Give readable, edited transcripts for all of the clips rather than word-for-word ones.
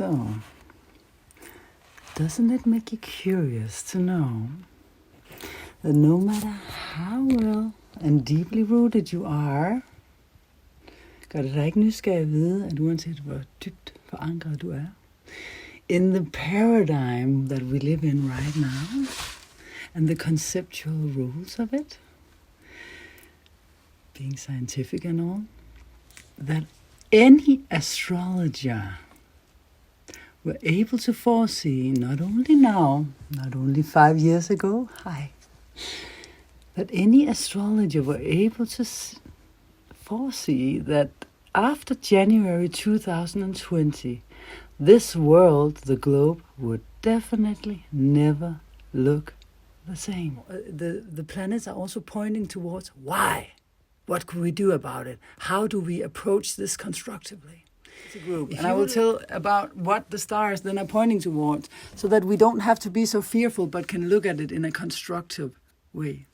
So, doesn't it make you curious to know that no matter how well and deeply rooted you are, gør det dig ikke nysgerrig at vide, at uanset hvor dybt forankret du er, in the paradigm that we live in right now, and the conceptual rules of it, being scientific and all, that any astrologer were able to foresee, not only now, not only 5 years ago, that any astrologer were able to foresee that after January 2020, this world, the globe, would definitely never look the same. The planets are also pointing towards why. What could we do about it? How do we approach this constructively? It's a group. And I will tell about what the stars then are pointing towards, so that we don't have to be so fearful, but can look at it in a constructive way.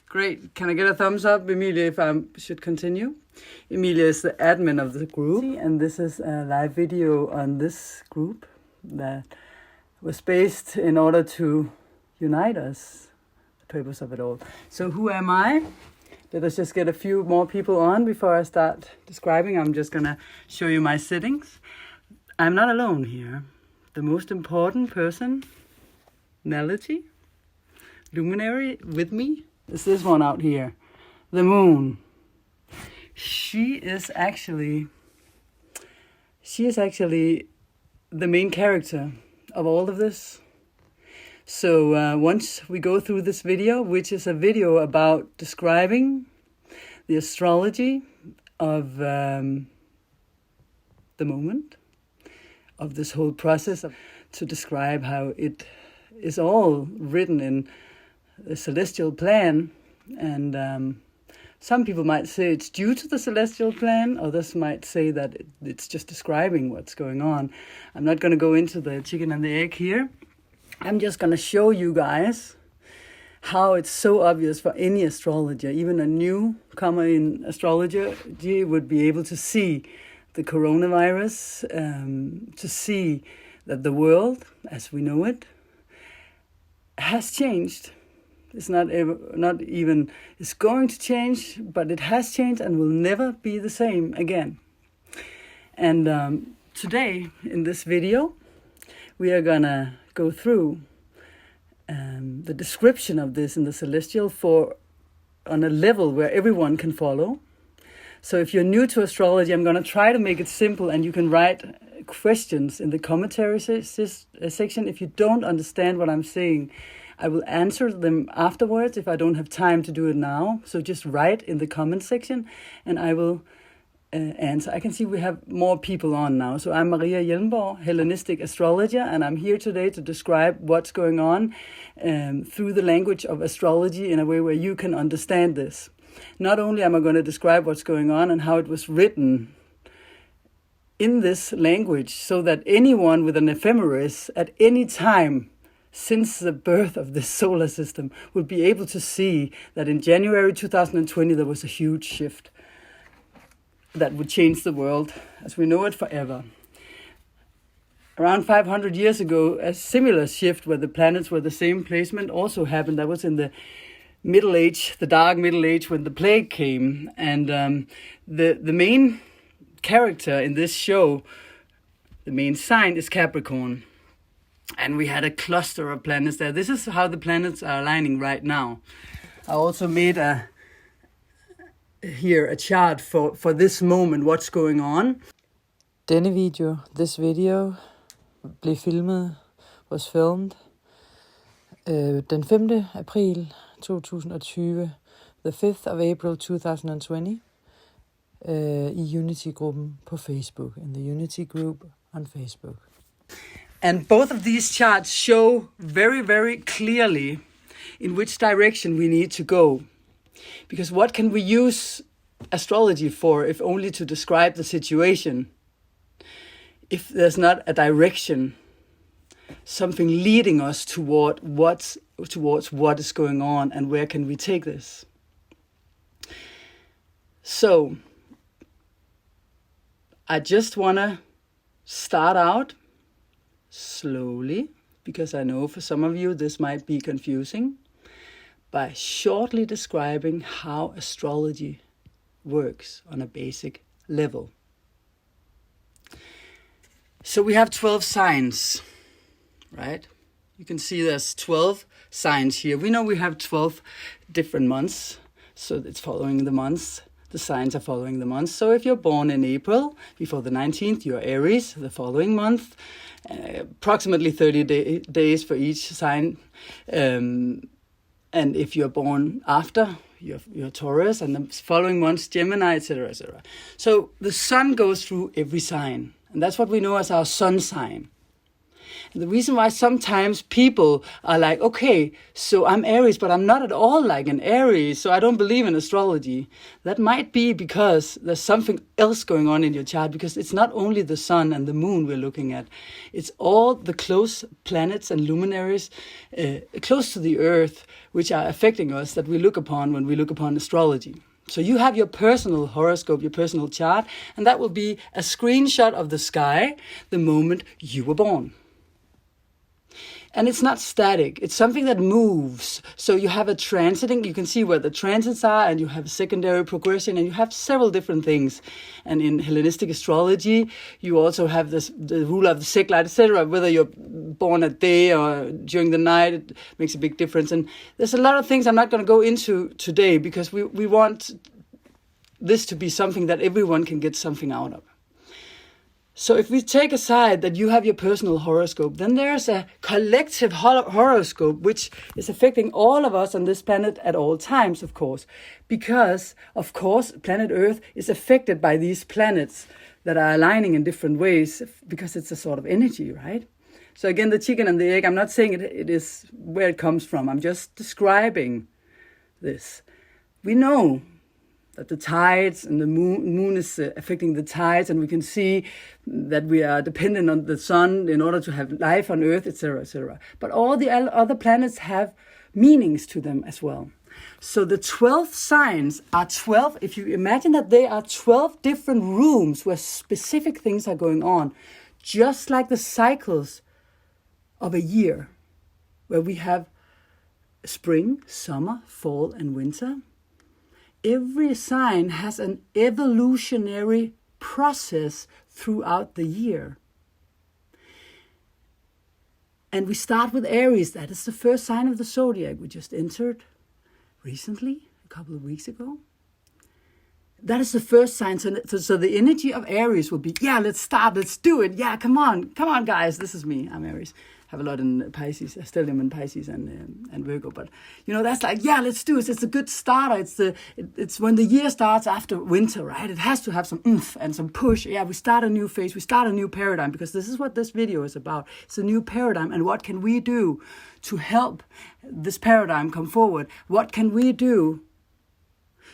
Great. Can I get a thumbs up, Emilia, if I should continue? Emilia is the admin of the group, and this is a live video on this group that was based in order to unite us, the purpose of it all. So who am I? Let us just get a few more people on before I start describing. I'm just going to show you my settings. I'm not alone here. The most important personality, luminary with me, is this one out here, the moon. She is actually the main character of all of this. So once we go through this video, which is a video about describing the astrology of the moment, of this whole process, to describe how it is all written in the celestial plan, and some people might say it's due to the celestial plan, others might say that it's just describing what's going on. I'm not going to go into the chicken and the egg here. I'm just going to show you guys how it's so obvious for any astrologer, even a newcomer in astrology would be able to see the coronavirus, to see that the world, as we know it, has changed. It's it's going to change, but it has changed and will never be the same again. And today, in this video, we are gonna go through the description of this in the celestial on a level where everyone can follow. So if you're new to astrology, I'm gonna try to make it simple, and you can write questions in the commentary section. If you don't understand what I'm saying, I will answer them afterwards if I don't have time to do it now. So just write in the comment section and I will answer. I can see we have more people on now. So I'm Maria Hjelmborg, Hellenistic astrologer, and I'm here today to describe what's going on through the language of astrology in a way where you can understand this. Not only am I going to describe what's going on and how it was written in this language, so that anyone with an ephemeris at any time since the birth of this solar system would be able to see that in January 2020 there was a huge shift that would change the world as we know it forever. Around 500 years ago, a similar shift where the planets were the same placement also happened. That was in the Middle Age, the dark Middle Age, when the plague came. And the main character in this show, the main sign, is Capricorn. And we had a cluster of planets there. This is how the planets are aligning right now. I also made a chart for this moment, what's going on. This video, was filmed den 5. april 2020, the 5th of April 2020, i Unity-gruppen på Facebook, in the Unity group on Facebook. And both of these charts show very, very clearly in which direction we need to go. Because what can we use astrology for if only to describe the situation? If there's not a direction, something leading us towards what is going on and where can we take this? So, I just want to start out slowly, because I know for some of you this might be confusing, by shortly describing how astrology works on a basic level. So we have 12 signs, right? You can see there's 12 signs here. We know we have 12 different months, so it's following the months. The signs are following the months. So if you're born in April, before the 19th, you're Aries, the following month. Approximately 30 days for each sign. And if you're born after, you're Taurus, and the following months, Gemini, etc., etc. So the sun goes through every sign. And that's what we know as our sun sign. And the reason why sometimes people are like, okay, so I'm Aries, but I'm not at all like an Aries, so I don't believe in astrology. That might be because there's something else going on in your chart, because it's not only the sun and the moon we're looking at. It's all the close planets and luminaries close to the earth, which are affecting us, that we look upon when we look upon astrology. So you have your personal horoscope, your personal chart, and that will be a screenshot of the sky the moment you were born. And it's not static. It's something that moves. So you have a transiting. You can see where the transits are, and you have secondary progression, and you have several different things. And in Hellenistic astrology, you also have the rule of the Sekhlight, etc. Whether you're born at day or during the night, it makes a big difference. And there's a lot of things I'm not going to go into today, because we want this to be something that everyone can get something out of. So if we take aside that you have your personal horoscope, then there's a collective horoscope which is affecting all of us on this planet at all times, of course. Because, of course, planet Earth is affected by these planets that are aligning in different ways, because it's a sort of energy, right? So again, the chicken and the egg, I'm not saying it is where it comes from. I'm just describing this. We know that the tides and the moon is affecting the tides, and we can see that we are dependent on the sun in order to have life on Earth, etc., etc. But all the other planets have meanings to them as well. So the 12 signs are 12, if you imagine that they are 12 different rooms where specific things are going on, just like the cycles of a year, where we have spring, summer, fall, and winter. Every sign has an evolutionary process throughout the year. And we start with Aries. That is the first sign of the zodiac we just entered recently, a couple of weeks ago. That is the first sign. So the energy of Aries will be, yeah, let's start, let's do it. Yeah, come on guys. This is me, I'm Aries. Have a lot in Pisces, I still am in Pisces and Virgo, but that's like, yeah, let's do it. It's a good starter. It's when the year starts after winter, right? It has to have some oomph and some push. Yeah, we start a new phase, we start a new paradigm, because this is what this video is about. It's a new paradigm, and what can we do to help this paradigm come forward? What can we do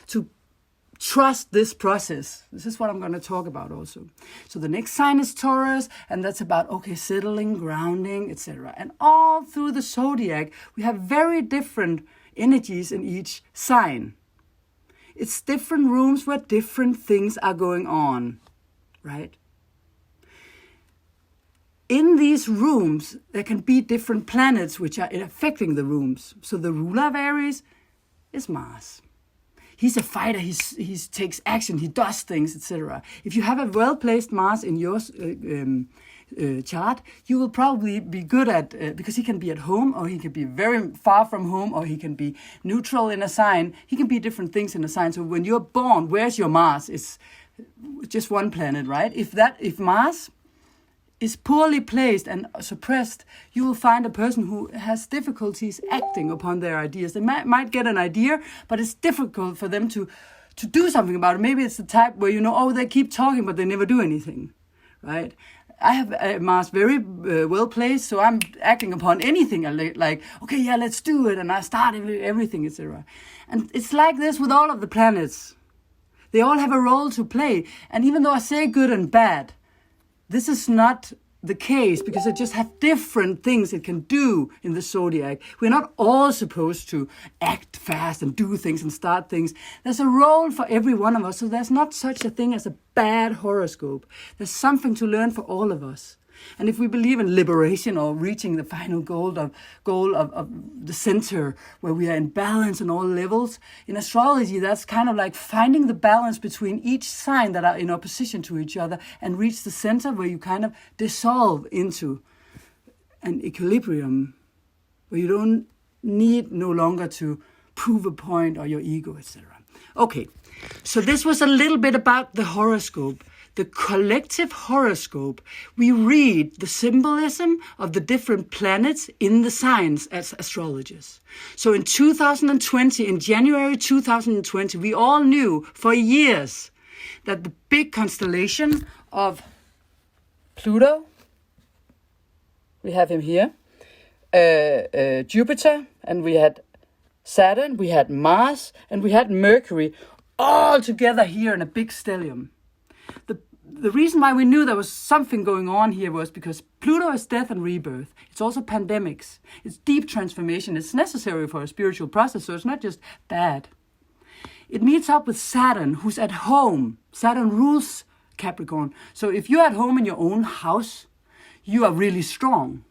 to trust this process? This is what I'm going to talk about also. So the next sign is Taurus, and that's about, settling, grounding, etc. And all through the zodiac, we have very different energies in each sign. It's different rooms where different things are going on, right? In these rooms, there can be different planets which are affecting the rooms. So the ruler of Aries is Mars. He's a fighter, he takes action, he does things, etc. If you have a well-placed Mars in your chart, you will probably be good at, because he can be at home, or he can be very far from home, or he can be neutral in a sign. He can be different things in a sign. So when you're born, where's your Mars? It's just one planet, right? If Mars is poorly placed and suppressed, you will find a person who has difficulties acting upon their ideas. They might get an idea, but it's difficult for them to do something about it. Maybe it's the type where, they keep talking, but they never do anything, right? I have Mars very well placed, so I'm acting upon anything like, okay, yeah, let's do it, and I start everything, etc. And it's like this with all of the planets. They all have a role to play. And even though I say good and bad, this is not the case because it just have different things it can do in the zodiac. We're not all supposed to act fast and do things and start things. There's a role for every one of us, so there's not such a thing as a bad horoscope. There's something to learn for all of us. And if we believe in liberation or reaching the final goal of the center where we are in balance on all levels, in astrology, that's kind of like finding the balance between each sign that are in opposition to each other and reach the center where you kind of dissolve into an equilibrium, where you don't need no longer to prove a point or your ego, etc. Okay, so this was a little bit about the horoscope. The collective horoscope, we read the symbolism of the different planets in the signs as astrologers. So in 2020, in January 2020, we all knew for years that the big constellation of Pluto, we have him here, Jupiter, and we had Saturn, we had Mars, and we had Mercury, all together here in a big stellium. The reason why we knew there was something going on here was because Pluto is death and rebirth. It's also pandemics. It's deep transformation. It's necessary for a spiritual process, so it's not just bad. It meets up with Saturn, who's at home. Saturn rules Capricorn. So if you're at home in your own house, you are really strong.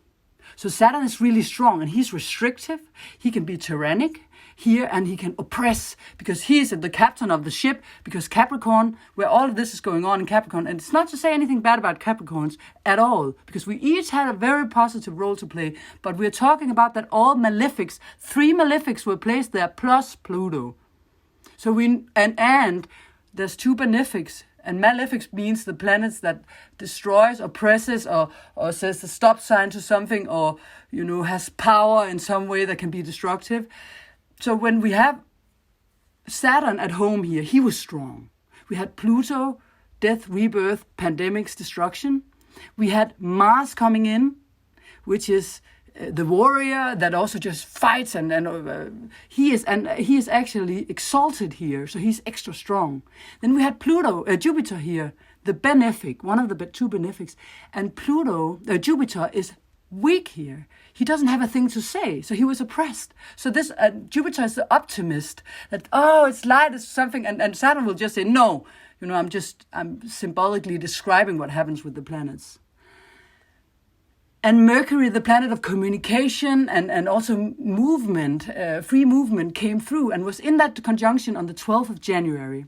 So Saturn is really strong, and he's restrictive. He can be tyrannic here, and he can oppress because he's the captain of the ship, because Capricorn, where all of this is going on in Capricorn, and it's not to say anything bad about Capricorns at all, because we each had a very positive role to play, but we're talking about that all malefics, 3 malefics were placed there plus Pluto. So and there's 2 benefics, and malefics means the planets that destroys, oppresses, or says the stop sign to something, or has power in some way that can be destructive. So when we have Saturn at home here, he was strong. We had Pluto, death, rebirth, pandemics, destruction. We had Mars coming in, which is the warrior that also just fights, and he is actually exalted here, so he's extra strong. Then we had Jupiter here, the benefic, one of the 2 benefics, and Jupiter is weak here. He doesn't have a thing to say, so he was oppressed. So this Jupiter is the optimist that it's light, it's something, and Saturn will just say no. I'm symbolically describing what happens with the planets. And Mercury, the planet of communication and also movement, free movement, came through and was in that conjunction on the 12th of January.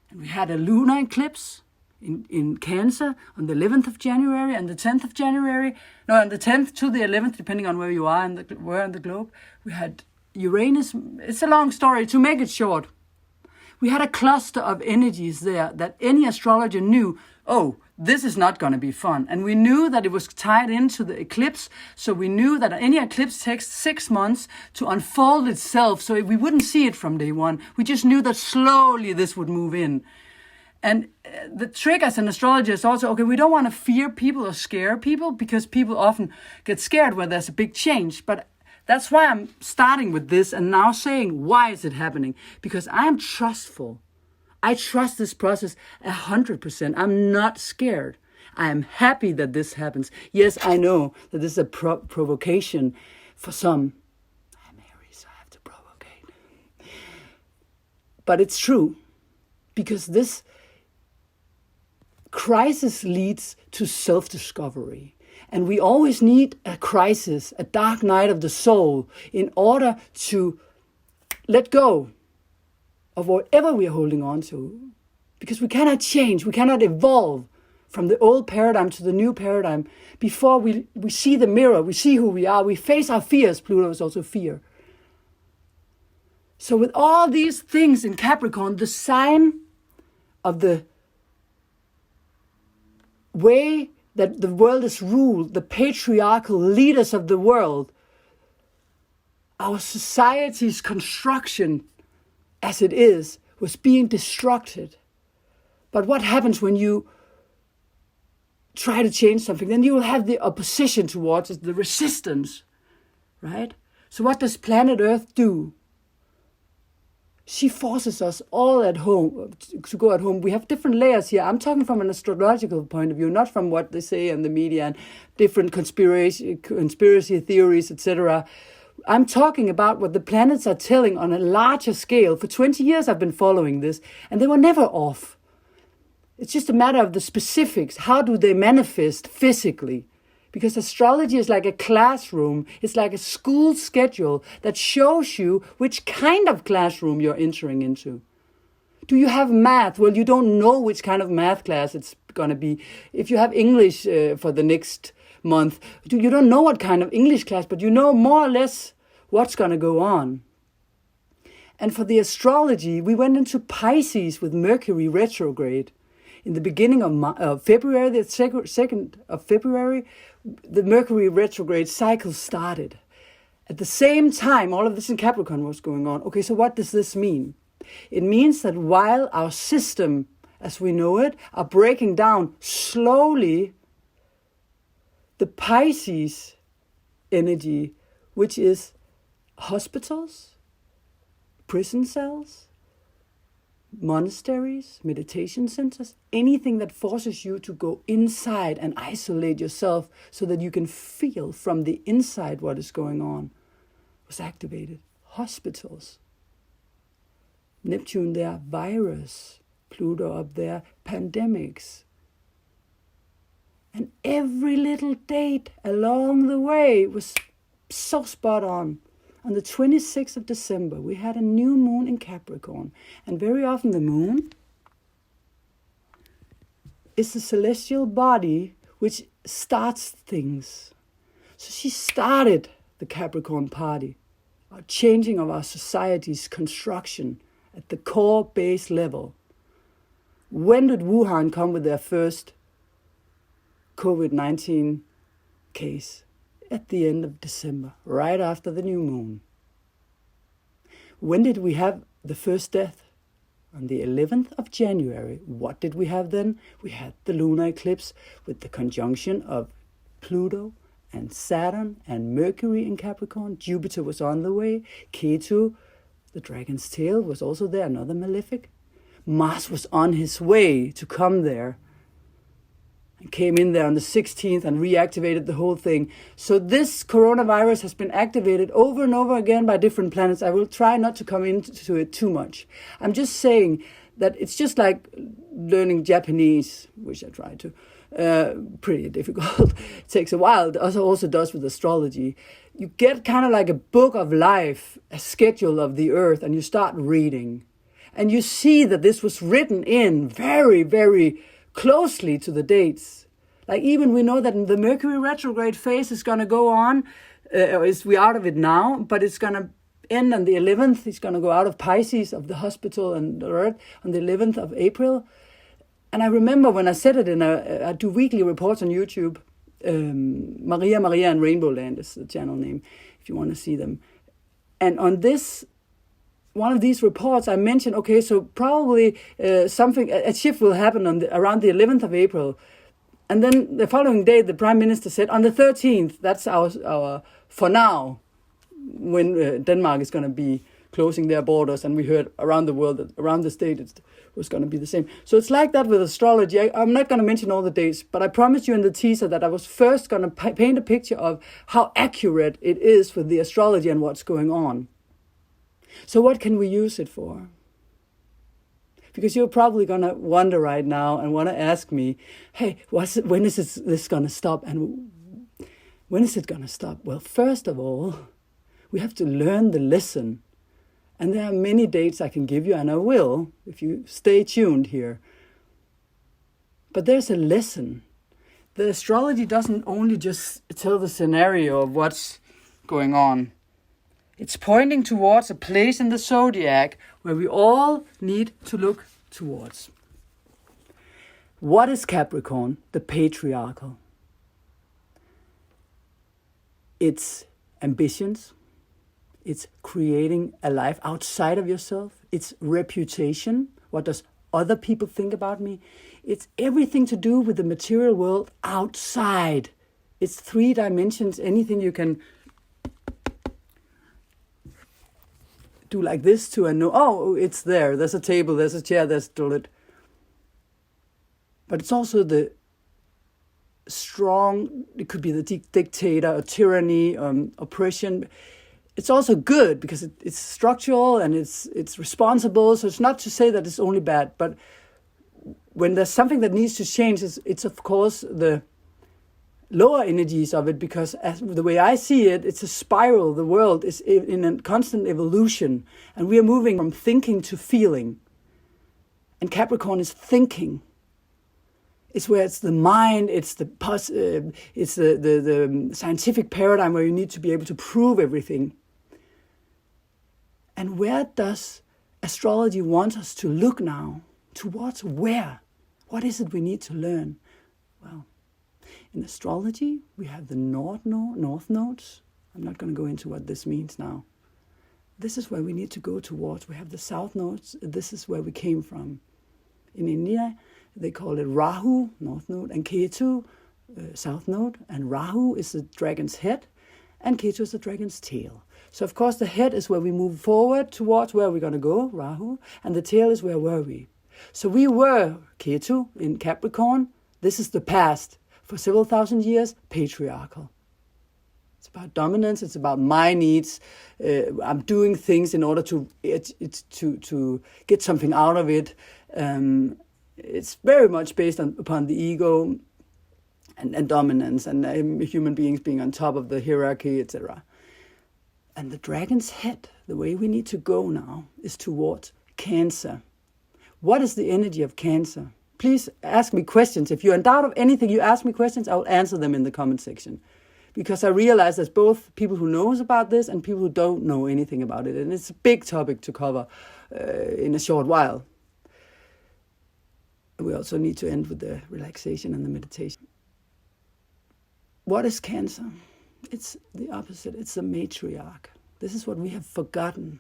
And we had a lunar eclipse in Cancer on the 11th of January and the 10th of January. No, on the 10th to the 11th, depending on where you are where on the globe. We had Uranus. It's a long story. To make it short, we had a cluster of energies there that any astrologer knew, this is not going to be fun. And we knew that it was tied into the eclipse. So we knew that any eclipse takes 6 months to unfold itself. So we wouldn't see it from day one. We just knew that slowly this would move in. And the trick as an astrologer is also, we don't want to fear people or scare people, because people often get scared when there's a big change. But that's why I'm starting with this and now saying, why is it happening? Because I am trustful. I trust this process 100%. I'm not scared. I am happy that this happens. Yes, I know that this is a provocation for some. I'm Aries, so I have to provocate. But it's true, because this crisis leads to self-discovery. And we always need a crisis, a dark night of the soul, in order to let go of whatever we are holding on to. Because we cannot change, we cannot evolve from the old paradigm to the new paradigm before we see the mirror, we see who we are, we face our fears. Pluto is also fear. So with all these things in Capricorn, the sign of the way that the world is ruled, the patriarchal leaders of the world, our society's construction as it is, was being destructed. But what happens when you try to change something? Then you will have the opposition towards it, the resistance, right? So what does planet Earth do? She forces us all at home to go at home. We have different layers here. I'm talking from an astrological point of view, not from what they say in the media and different conspiracy theories, etc. I'm talking about what the planets are telling on a larger scale. For 20 years I've been following this, and they were never off. It's just a matter of the specifics. How do they manifest physically? Because astrology is like a classroom. It's like a school schedule that shows you which kind of classroom you're entering into. Do you have math? Well, you don't know which kind of math class it's going to be. If you have English for the next month, you don't know what kind of English class, but you know more or less what's going to go on. And for the astrology, we went into Pisces with Mercury retrograde. In the beginning of February, the 2nd of February, the Mercury retrograde cycle started. At the same time, all of this in Capricorn was going on. Okay, so what does this mean? It means that while our system, as we know it, are breaking down slowly, the Pisces energy, which is hospitals, prison cells, monasteries, meditation centers, anything that forces you to go inside and isolate yourself so that you can feel from the inside what is going on, was activated. Hospitals. Neptune there, virus. Pluto up there, pandemics. And every little date along the way was so spot on. On the 26th of December, we had a new moon in Capricorn. And very often the moon is the celestial body which starts things. So she started the Capricorn party, our changing of our society's construction at the core base level. When did Wuhan come with their first COVID-19 case? At the end of December, right after the new moon. When did we have the first death? On the 11th of January. What did we have then? We had the lunar eclipse with the conjunction of Pluto and Saturn and Mercury in Capricorn. Jupiter was on the way. Ketu, the dragon's tail, was also there, another malefic. Mars was on his way to come there. Came in there on the 16th and reactivated the whole thing. So this coronavirus has been activated over and over again by different planets. I will try not to come into it too much. I'm just saying that it's just like learning Japanese, which I try to. Pretty difficult. It takes a while. It also does with astrology. You get kind of like a book of life, a schedule of the earth, and you start reading. And you see that this was written in very, very closely to the dates. Like even we know that the Mercury retrograde phase is going to go on, we're out of it now, but it's going to end on the 11th. It's going to go out of Pisces, of the hospital and the earth, on the 11th of April. And I remember when I said it I do weekly reports on YouTube. Maria and Rainbow Land is the channel name, if you want to see them. And on this, one of these reports, I mentioned, okay, so probably a shift will happen around the 11th of April. And then the following day, the Prime Minister said, on the 13th, that's our for now, when Denmark is going to be closing their borders. And we heard around the world, that around the state, it was going to be the same. So it's like that with astrology. I'm not going to mention all the dates, but I promised you in the teaser that I was first going to paint a picture of how accurate it is with the astrology and what's going on. So what can we use it for? Because you're probably going to wonder right now and want to ask me, hey, when is this going to stop? And when is it going to stop? Well, first of all, we have to learn the lesson. And there are many dates I can give you, and I will, if you stay tuned here. But there's a lesson. The astrology doesn't only just tell the scenario of what's going on. It's pointing towards a place in the zodiac where we all need to look towards. What is Capricorn? The patriarchal. It's ambitions. It's creating a life outside of yourself. It's reputation. What does other people think about me? It's everything to do with the material world outside. It's 3 dimensions, anything you can do like this to and know, oh, it's there. There's a table, there's a chair, there's a toilet. But it's also the strong, it could be the dictator or tyranny, oppression. It's also good because it's structural and it's responsible. So it's not to say that it's only bad, but when there's something that needs to change, it's of course the lower energies of it, because as the way I see it, it's a spiral. The world is in a constant evolution, and we are moving from thinking to feeling. And Capricorn is thinking. It's where it's the mind, it's the scientific paradigm where you need to be able to prove everything. And where does astrology want us to look now? Towards where? What is it we need to learn? Well, in astrology, we have the north nodes. I'm not going to go into what this means now. This is where we need to go towards. We have the south nodes. This is where we came from. In India, they call it Rahu, north node, and Ketu, south node. And Rahu is the dragon's head, and Ketu is the dragon's tail. So, of course, the head is where we move forward towards where we're going to go, Rahu, and the tail is where were we. So we were Ketu in Capricorn. This is the past. For several thousand years, patriarchal. It's about dominance. It's about my needs. I'm doing things in order to get something out of it. It's very much based upon the ego and dominance and human beings being on top of the hierarchy, etc. And the dragon's head, the way we need to go now, is towards Cancer. What is the energy of Cancer? Please ask me questions. If you're in doubt of anything, you ask me questions, I will answer them in the comment section. Because I realize there's both people who knows about this and people who don't know anything about it. And it's a big topic to cover in a short while. We also need to end with the relaxation and the meditation. What is Cancer? It's the opposite. It's the matriarch. This is what we have forgotten.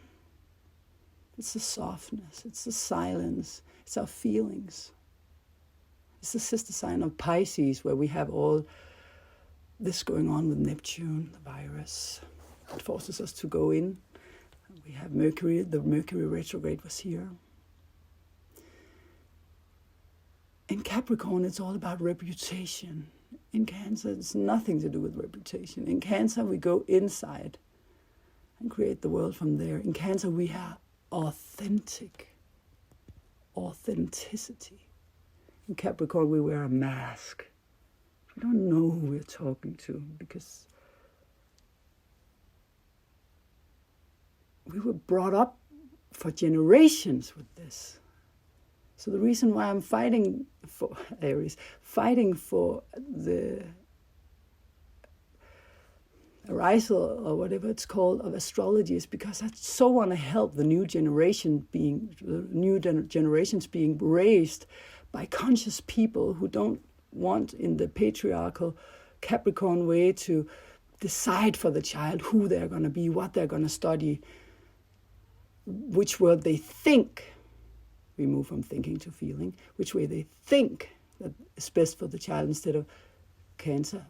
It's the softness. It's the silence. It's our feelings. It's the sister sign of Pisces, where we have all this going on with Neptune, the virus. It forces us to go in. We have Mercury. The Mercury retrograde was here. In Capricorn, it's all about reputation. In Cancer, it's nothing to do with reputation. In Cancer, we go inside and create the world from there. In Cancer, we are authenticity. In Capricorn, we wear a mask. We don't know who we're talking to because we were brought up for generations with this. So the reason why I'm fighting for Aries, fighting for the arisal or whatever it's called of astrology is because I so want to help the new generations being raised by conscious people who don't want in the patriarchal Capricorn way to decide for the child who they're going to be, what they're going to study, which world they think. We move from thinking to feeling, which way they think that is best for the child instead of Cancer.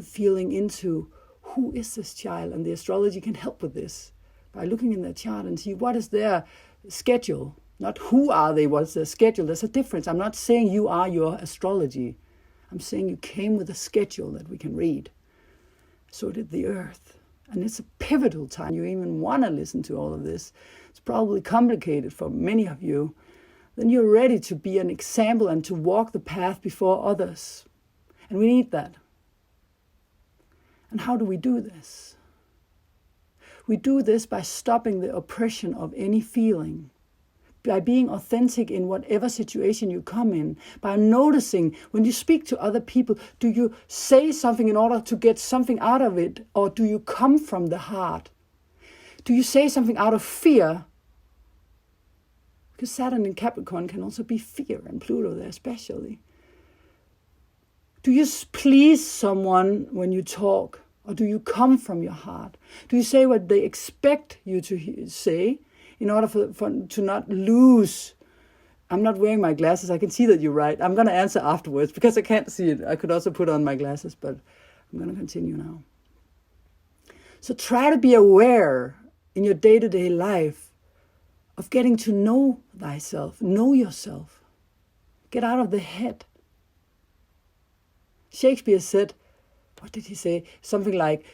Feeling into who is this child, and the astrology can help with this by looking in their chart and see what is their schedule, not who are they, what's their schedule. There's a difference. I'm not saying you are your astrology. I'm saying you came with a schedule that we can read. So did the earth. And it's a pivotal time. You even want to listen to all of this. It's probably complicated for many of you. Then you're ready to be an example and to walk the path before others. And we need that. And how do we do this? We do this by stopping the oppression of any feeling, by being authentic in whatever situation you come in, by noticing when you speak to other people, do you say something in order to get something out of it, or do you come from the heart? Do you say something out of fear? Because Saturn in Capricorn can also be fear, and Pluto there especially. Do you please someone when you talk, or do you come from your heart? Do you say what they expect you to say in order to not lose? I'm not wearing my glasses. I can see that you're right. I'm going to answer afterwards because I can't see it. I could also put on my glasses, but I'm going to continue now. So try to be aware in your day-to-day life of getting to know thyself, know yourself. Get out of the head. Shakespeare said, what did he say? Something like,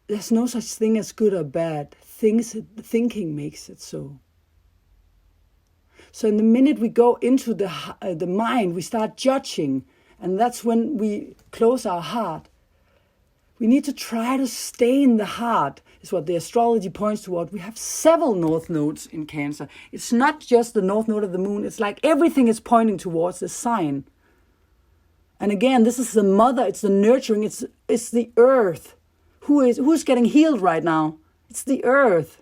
there's no such thing as good or bad. Thinking makes it so. So in the minute we go into the mind, we start judging, and that's when we close our heart. We need to try to stay in the heart, is what the astrology points toward. We have several north nodes in Cancer. It's not just the north node of the moon. It's like everything is pointing towards the sign. And again, this is the mother, it's the nurturing, it's the earth. Who's getting healed right now? It's the earth.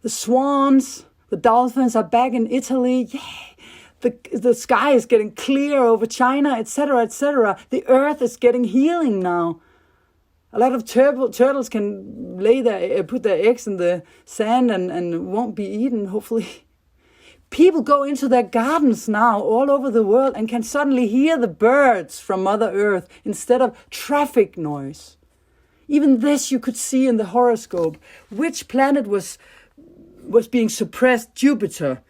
The swans, the dolphins are back in Italy. Yay! The sky is getting clear over China, etc., etc. The earth is getting healing now. A lot of turtles can put their eggs in the sand and won't be eaten, hopefully. People go into their gardens now all over the world and can suddenly hear the birds from Mother Earth instead of traffic noise. Even this you could see in the horoscope. Which planet was being suppressed? Jupiter.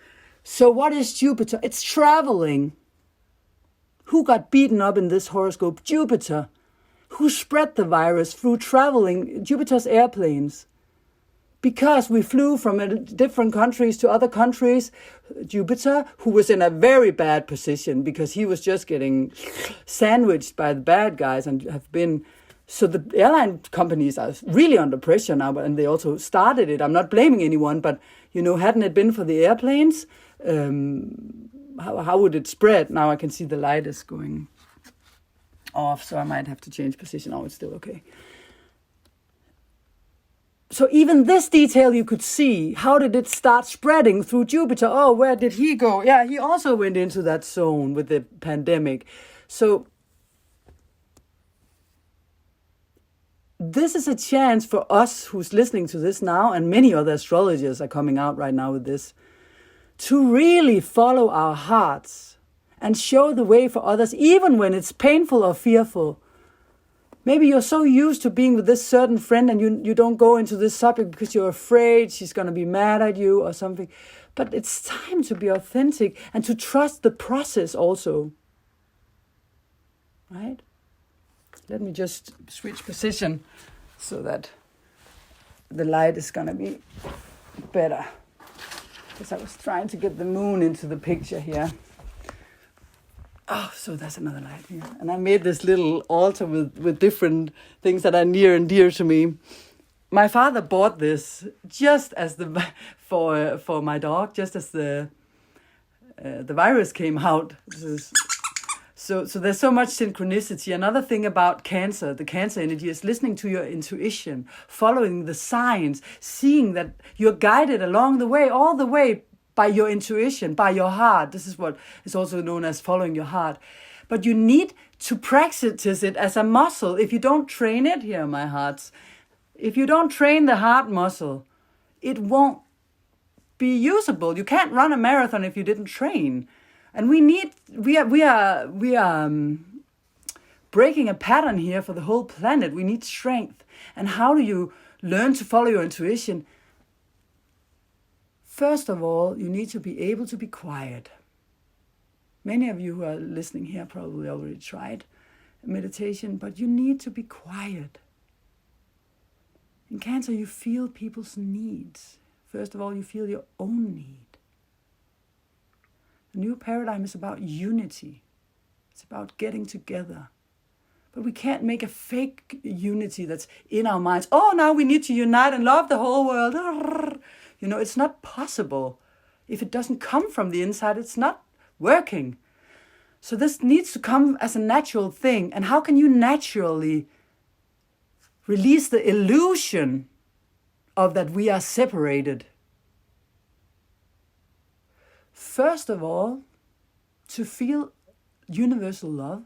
So what is Jupiter? It's traveling. Who got beaten up in this horoscope? Jupiter. Who spread the virus through traveling? Jupiter's airplanes. Because we flew from different countries to other countries, Jupiter, who was in a very bad position because he was just getting sandwiched by the bad guys and have been. So the airline companies are really under pressure now, and they also started it. I'm not blaming anyone, but hadn't it been for the airplanes, how would it spread? Now I can see the light is going off, so I might have to change position. Oh, it's still okay. So even this detail you could see. How did it start spreading through Jupiter? Oh, where did he go? Yeah, he also went into that zone with the pandemic. So this is a chance for us who's listening to this now, and many other astrologers are coming out right now with this, to really follow our hearts and show the way for others, even when it's painful or fearful. Maybe you're so used to being with this certain friend and you don't go into this subject because you're afraid she's going to be mad at you or something. But it's time to be authentic and to trust the process also. Right? Let me just switch position so that the light is going to be better. Because I was trying to get the moon into the picture here. Oh, so there's another light here. And I made this little altar with different things that are near and dear to me. My father bought this just as for my dog, just as the virus came out. So there's so much synchronicity. Another thing about Cancer, the Cancer energy, is listening to your intuition, following the signs, seeing that you're guided along the way, all the way, by your intuition, by your heart. This is what is also known as following your heart. But you need to practice it as a muscle. If you don't train it, here my hearts, if you don't train the heart muscle, it won't be usable. You can't run a marathon if you didn't train. And we are breaking a pattern here for the whole planet. We need strength. And how do you learn to follow your intuition? First of all, you need to be able to be quiet. Many of you who are listening here probably already tried meditation, but you need to be quiet. In Cancer, you feel people's needs. First of all, you feel your own need. The new paradigm is about unity. It's about getting together. But we can't make a fake unity that's in our minds. Oh, now we need to unite and love the whole world. It's not possible. If it doesn't come from the inside, it's not working. So this needs to come as a natural thing. And how can you naturally release the illusion of that we are separated? First of all, to feel universal love,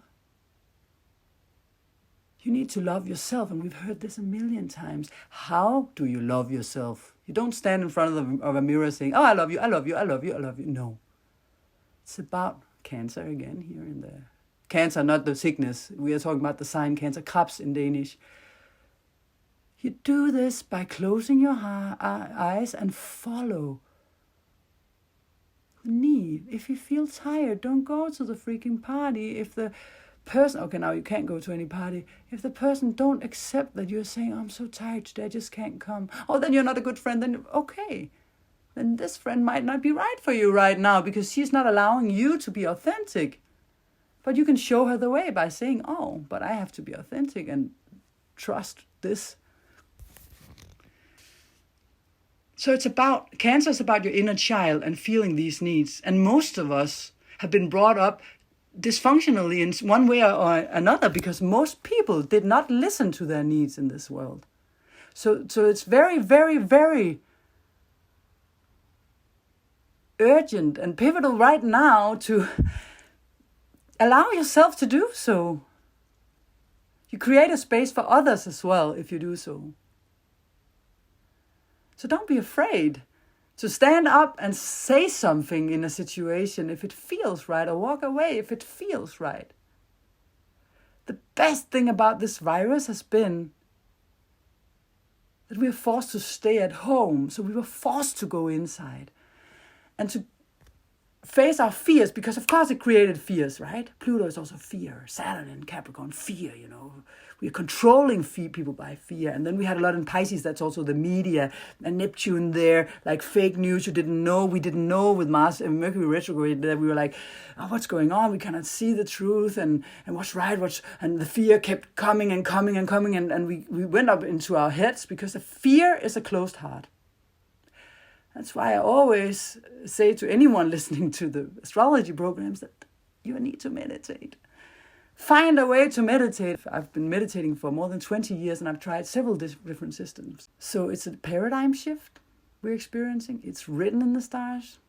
you need to love yourself. And we've heard this a million times. How do you love yourself? You don't stand in front of a mirror saying, oh, I love you, I love you, I love you, I love you. No. It's about Cancer again here in the Cancer, not the sickness. We are talking about the sign Cancer, Krebs in Danish. You do this by closing your eyes and follow the need. If you feel tired, don't go to the freaking party. If the person, okay, now you can't go to any party. If the person don't accept that you're saying, I'm so tired today, I just can't come. Oh, then you're not a good friend. Then, okay. Then this friend might not be right for you right now because she's not allowing you to be authentic. But you can show her the way by saying, oh, but I have to be authentic and trust this. So it's about, Cancer is about your inner child and feeling these needs. And most of us have been brought up dysfunctionally in one way or another because most people did not listen to their needs in this world. So it's very, very, very urgent and pivotal right now to allow yourself to do so. You create a space for others as well if you do so. So don't be afraid to stand up and say something in a situation if it feels right, or walk away if it feels right. The best thing about this virus has been that we were forced to stay at home. So we were forced to go inside and to face our fears, because of course it created fears, right? Pluto is also fear. Saturn in Capricorn, fear, you know. We're controlling people by fear. And then we had a lot in Pisces, that's also the media. And Neptune there, like fake news you didn't know. We didn't know with Mars and Mercury retrograde that we were like, oh, what's going on? We cannot see the truth and what's right, and the fear kept coming and coming and coming. And we went up into our heads because the fear is a closed heart. That's why I always say to anyone listening to the astrology programs that you need to meditate. Find a way to meditate. I've been meditating for more than 20 years and I've tried several different systems. So it's a paradigm shift we're experiencing. It's written in the stars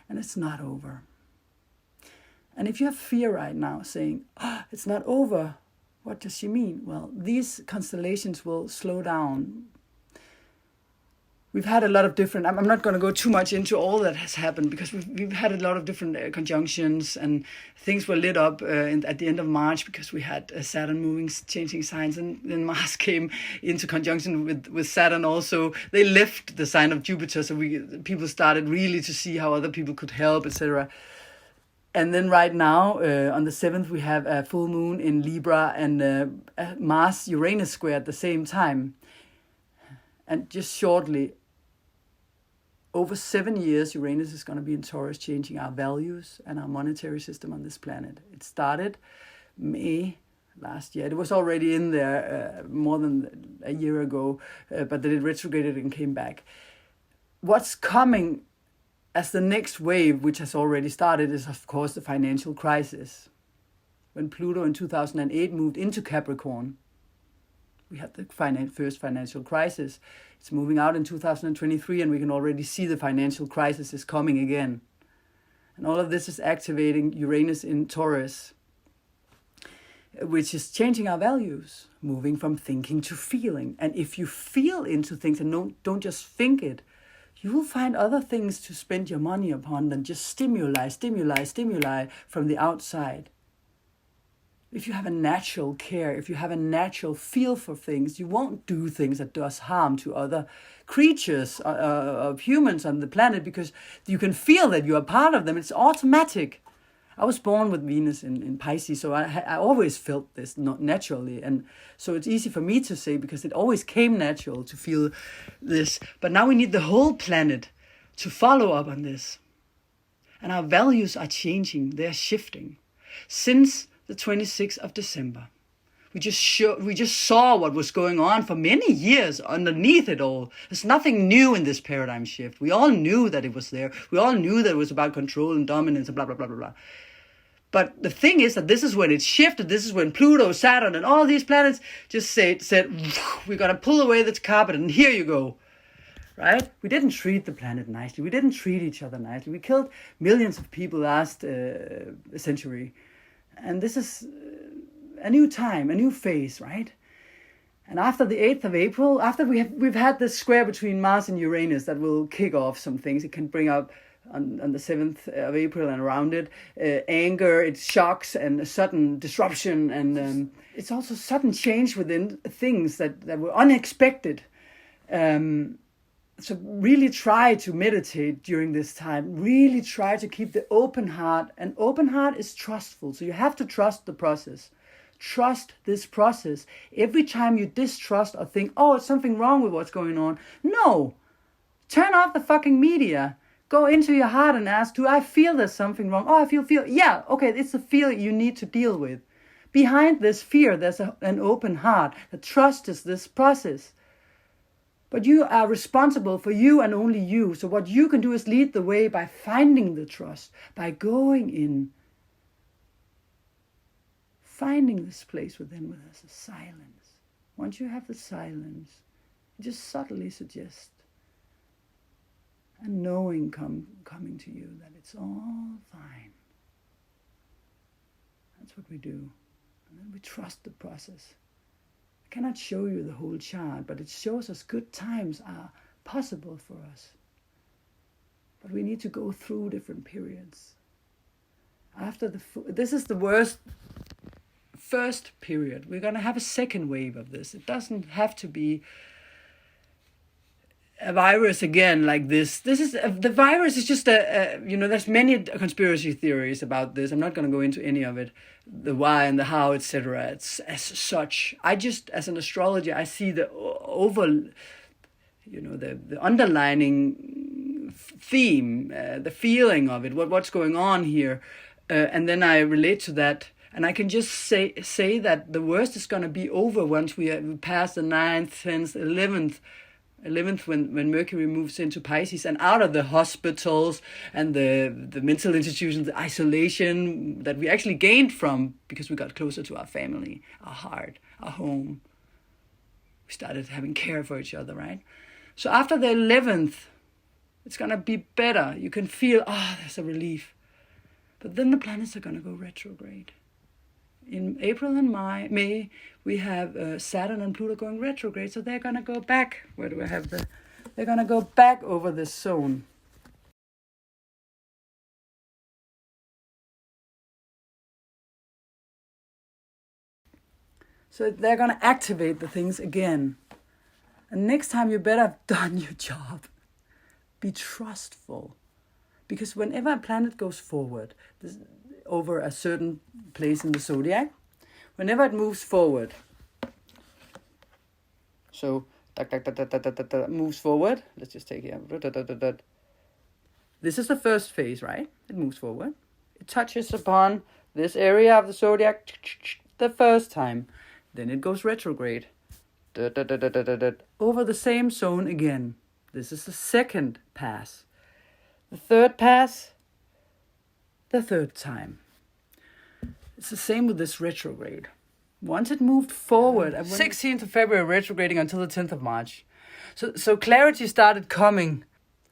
and it's not over. And if you have fear right now saying, oh, it's not over, what does she mean? Well, these constellations will slow down. We've had a lot of different, I'm not going to go too much into all that has happened because we've had a lot of different conjunctions, and things were lit up at the end of March because we had Saturn moving, changing signs, and then Mars came into conjunction with Saturn also. They left the sign of Jupiter, so people started really to see how other people could help, etc. And then right now, on the 7th, we have a full moon in Libra and Mars-Uranus square at the same time. And just shortly, over 7 years, Uranus is going to be in Taurus, changing our values and our monetary system on this planet. It started May last year. It was already in there more than a year ago, but then it retrograded and came back. What's coming as the next wave, which has already started, is of course the financial crisis. When Pluto in 2008 moved into Capricorn, we had the first financial crisis. It's moving out in 2023, and we can already see the financial crisis is coming again. And all of this is activating Uranus in Taurus, which is changing our values, moving from thinking to feeling. And if you feel into things and don't just think it, you will find other things to spend your money upon than just stimuli from the outside. If you have a natural care, if you have a natural feel for things, you won't do things that does harm to other creatures of humans on the planet because you can feel that you are part of them. It's automatic. I was born with Venus in Pisces, so I always felt this not naturally. And so it's easy for me to say because it always came natural to feel this. But now we need the whole planet to follow up on this. And our values are changing. They're shifting. Since the 26th of December. We just saw what was going on for many years underneath it all. There's nothing new in this paradigm shift. We all knew that it was there. We all knew that it was about control and dominance and blah, blah, blah, blah, blah. But the thing is that this is when it shifted. This is when Pluto, Saturn, and all these planets just said, we're going to pull away this carpet and here you go. Right? We didn't treat the planet nicely. We didn't treat each other nicely. We killed millions of people last century. And this is a new time, a new phase, right? And after the 8th of April, after we've had this square between Mars and Uranus that will kick off some things, it can bring up on the 7th of April and around it. Anger, it's shocks and a sudden disruption, and it's also sudden change within things that were unexpected. So really try to meditate during this time. Really try to keep the open heart. An open heart is trustful, so you have to trust the process. Trust this process. Every time you distrust or think, oh, it's something wrong with what's going on. No. Turn off the fucking media. Go into your heart and ask, do I feel there's something wrong? Oh, I feel. Yeah, okay, it's a feel you need to deal with. Behind this fear, there's an open heart. The trust is this process. But you are responsible for you and only you. So what you can do is lead the way by finding the trust, by going in. Finding this place within where there's a silence. Once you have the silence, just subtly suggest and knowing coming to you that it's all fine. That's what we do. And then we trust the process. I cannot show you the whole chart, but it shows us good times are possible for us. But we need to go through different periods. This is the worst first period. We're going to have a second wave of this. It doesn't have to be a virus again like this. The virus is just there's many conspiracy theories about this. I'm not going to go into any of it, the why and the how, etc. It's as such. I just, as an astrologer, I see the the underlining theme, the feeling of it, what's going on here, and then I relate to that. And I can just say that the worst is going to be over once we pass the 9th, 10th, 11th when Mercury moves into Pisces and out of the hospitals and the mental institutions, the isolation that we actually gained from because we got closer to our family, our heart, our home. We started having care for each other, right? So after the 11th, it's going to be better. You can feel, there's a relief. But then the planets are going to go retrograde. In April and May, we have Saturn and Pluto going retrograde, so they're going to go back. Where do I have They're going to go back over this zone. So they're going to activate the things again. And next time you better have done your job. Be trustful. Because whenever a planet goes forward, over a certain place in the zodiac, whenever it moves forward, so moves forward, let's just take here, this is the first phase, right? It moves forward, it touches upon this area of the zodiac the first time, then it goes retrograde over the same zone again. This is the second pass. The third pass, the third time. It's the same with this retrograde. Once it moved forward, 16th of February retrograding until the 10th of March. So clarity started coming.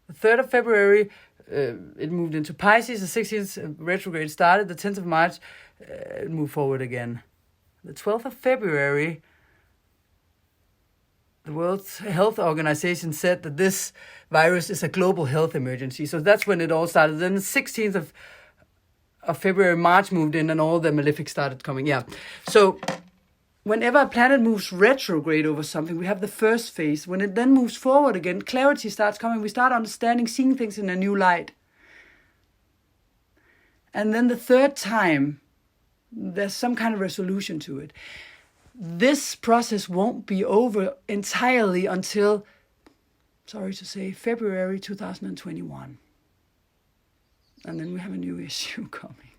The 3rd of February, it moved into Pisces. The 16th retrograde started. The 10th of March, it moved forward again. The 12th of February, the World Health Organization said that this virus is a global health emergency. So that's when it all started. Then the 16th of February, March moved in and all the malefics started coming. Yeah. So whenever a planet moves retrograde over something, we have the first phase. When it then moves forward again, clarity starts coming. We start understanding, seeing things in a new light. And then the third time, there's some kind of resolution to it. This process won't be over entirely until, sorry to say, February 2021. And then we have a new issue coming.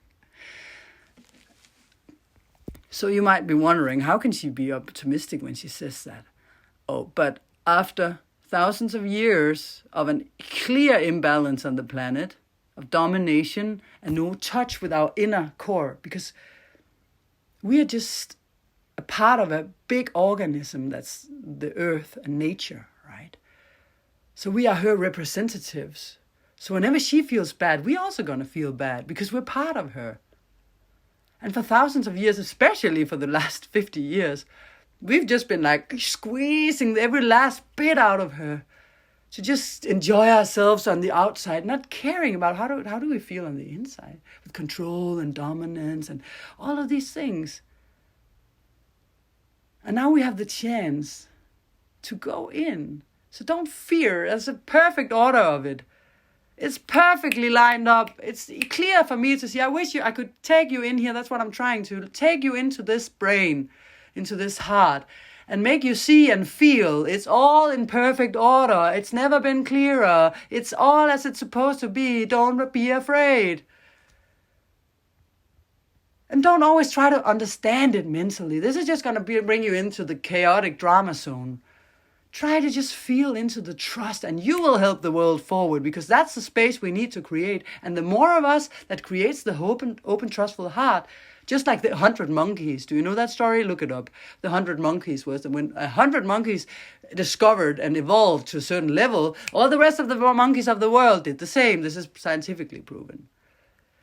So you might be wondering, how can she be optimistic when she says that? Oh, but after thousands of years of a clear imbalance on the planet, of domination and no touch with our inner core, because we are just a part of a big organism that's the earth and nature, right? So we are her representatives. So whenever she feels bad, we're also going to feel bad because we're part of her. And for thousands of years, especially for the last 50 years, we've just been like squeezing every last bit out of her to just enjoy ourselves on the outside, not caring about how do we feel on the inside, with control and dominance and all of these things. And now we have the chance to go in. So don't fear. There's a perfect order of it. It's perfectly lined up. It's clear for me to see. I wish I could take you in here. That's what I'm trying to. Take you into this brain, into this heart, and make you see and feel. It's all in perfect order. It's never been clearer. It's all as it's supposed to be. Don't be afraid. And don't always try to understand it mentally. This is just going to bring you into the chaotic drama zone. Try to just feel into the trust, and you will help the world forward, because that's the space we need to create. And the more of us that creates the open, trustful heart, just like the 100 monkeys. Do you know that story? Look it up. The 100 monkeys was when 100 monkeys discovered and evolved to a certain level, all the rest of the monkeys of the world did the same. This is scientifically proven.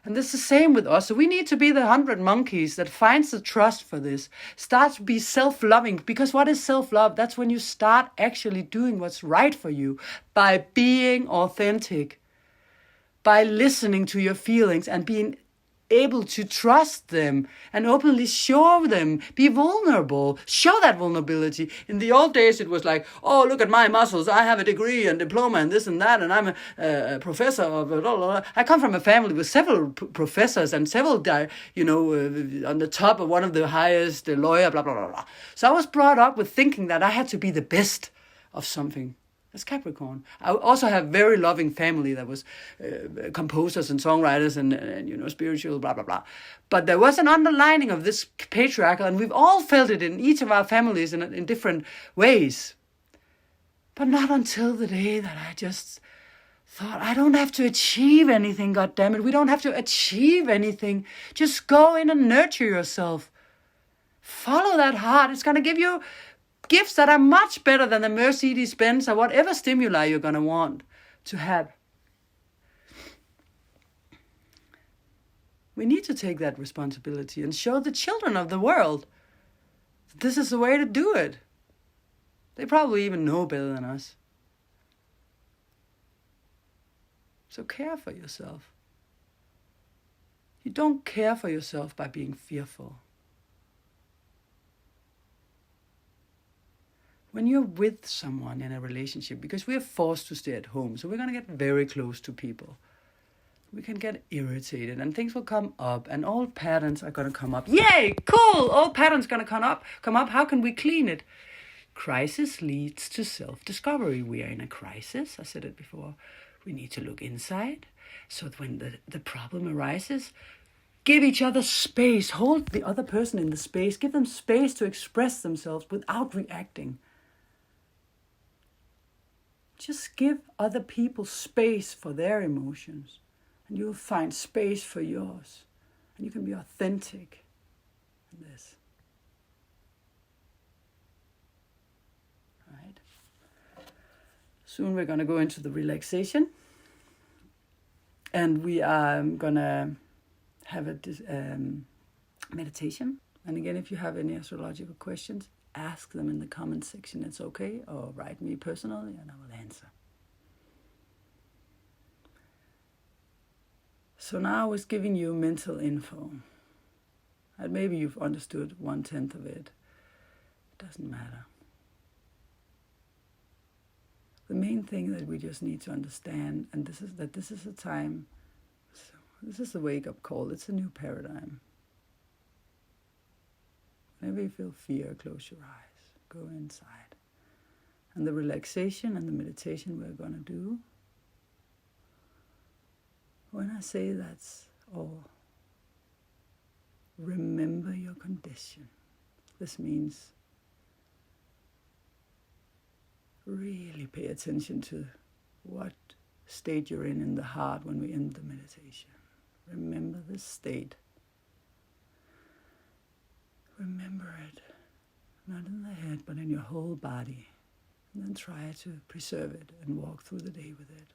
And this is the same with us. So we need to be the 100 monkeys that finds the trust for this. Start to be self-loving. Because what is self-love? That's when you start actually doing what's right for you. By being authentic. By listening to your feelings and being able to trust them and openly show them. Be vulnerable. Show that vulnerability. In the old days, it was like, oh, look at my muscles. I have a degree and diploma and this and that, and I'm a professor of blah, blah, blah. I come from a family with several professors and several, on the top of one of the highest lawyer, blah, blah, blah, blah. So I was brought up with thinking that I had to be the best of something. That's Capricorn. I also have very loving family that was composers and songwriters and spiritual, blah, blah, blah. But there was an underlining of this patriarchal, and we've all felt it in each of our families in different ways. But not until the day that I just thought, I don't have to achieve anything, goddammit. We don't have to achieve anything. Just go in and nurture yourself. Follow that heart. It's going to give you gifts that are much better than the Mercedes-Benz or whatever stimuli you're going to want to have. We need to take that responsibility and show the children of the world that this is the way to do it. They probably even know better than us. So care for yourself. You don't care for yourself by being fearful. When you're with someone in a relationship, because we are forced to stay at home, so we're going to get very close to people. We can get irritated and things will come up and old patterns are going to come up. Yay, cool, old patterns going to come up. How can we clean it? Crisis leads to self-discovery. We are in a crisis. I said it before. We need to look inside. So that when the problem arises, give each other space. Hold the other person in the space. Give them space to express themselves without reacting. Just give other people space for their emotions. And you'll find space for yours. And you can be authentic in this. Right. Soon we're going to go into the relaxation. And we are going to have a meditation. And again, if you have any astrological questions, ask them in the comment section. It's okay. Or write me personally and I will answer. So now I was giving you mental info. And maybe you've understood 1/10 of it. It doesn't matter. The main thing that we just need to understand, and this is a time, this is a wake-up call. It's a new paradigm. Whenever you feel fear, close your eyes. Go inside. And the relaxation and the meditation we're going to do, when I say that's all, remember your condition. This means really pay attention to what state you're in the heart when we end the meditation. Remember this state. Remember it, not in the head, but in your whole body. And then try to preserve it and walk through the day with it.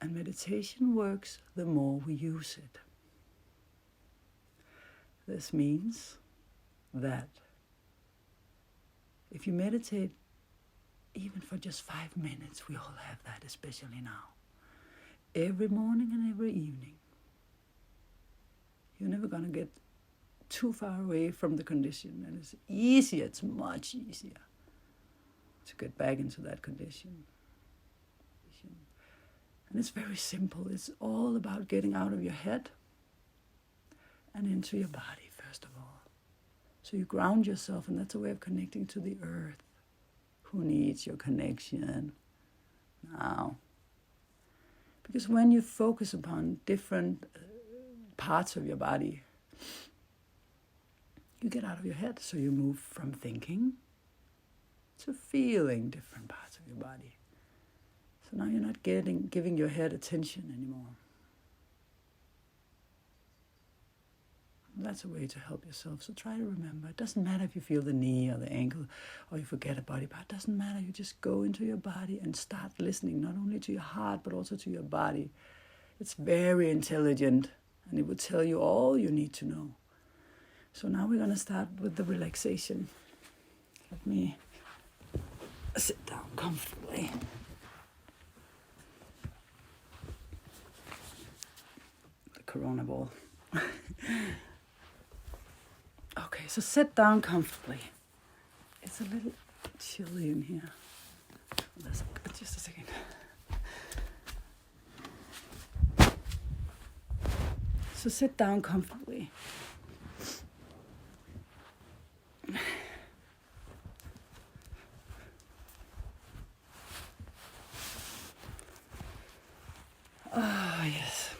And meditation works the more we use it. This means that if you meditate even for just 5 minutes, we all have that, especially now. Every morning and every evening. You're never going to get too far away from the condition. And it's easier, it's much easier to get back into that condition. And it's very simple. It's all about getting out of your head and into your body, first of all. So you ground yourself, and that's a way of connecting to the earth. Who needs your connection now? Because when you focus upon different parts of your body, you get out of your head. So you move from thinking to feeling different parts of your body. So now you're not giving your head attention anymore. That's a way to help yourself. So try to remember. It doesn't matter if you feel the knee or the ankle or you forget a body part. It doesn't matter. You just go into your body and start listening, not only to your heart, but also to your body. It's very intelligent, and it will tell you all you need to know. So now we're going to start with the relaxation. Let me sit down comfortably. The Corona ball. Okay, so sit down comfortably. It's a little chilly in here. Just a second. So sit down comfortably. Oh, yes.